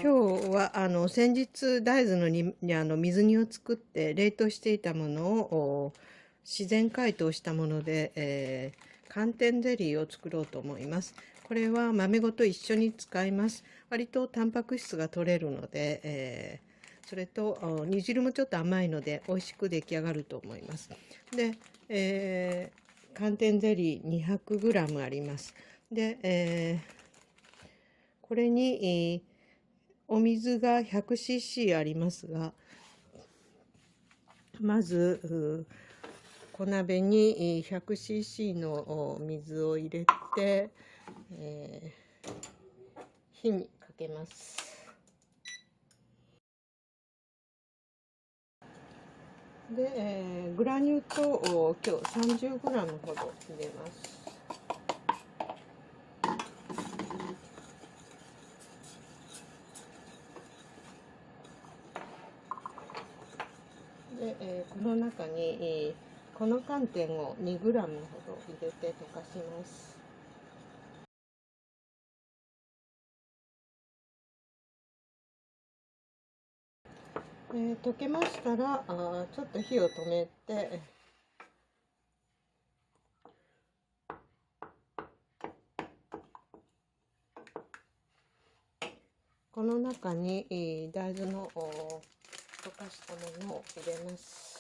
今日は先日大豆の水煮を作って冷凍していたものを自然解凍したもので、寒天ゼリーを作ろうと思います。これは豆ごと一緒に使います。割とタンパク質が取れるので、それと煮汁もちょっと甘いので美味しく出来上がると思います。で、寒天ゼリー 200g あります。で、これに、お水が 100cc ありますが、まず小鍋に 100cc の水を入れて、火にかけます。で、グラニュー糖を今日 30g ほど入れます。で、この中に、この寒天を 2g ほど入れて溶かします。溶けましたらちょっと火を止めて、この中に大豆の溶かしたものを入れます。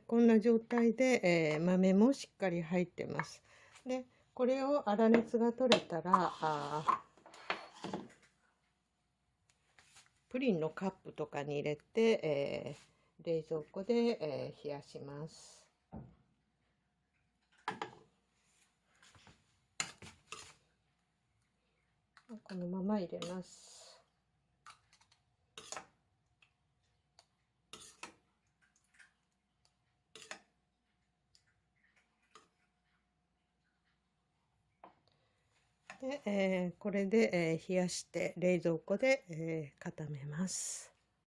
こんな状態で、豆もしっかり入ってます。で、これを粗熱が取れたらプリンのカップとかに入れて、冷蔵庫で、冷やします。このまま入れます。で、これで、冷やして冷蔵庫で、固めます。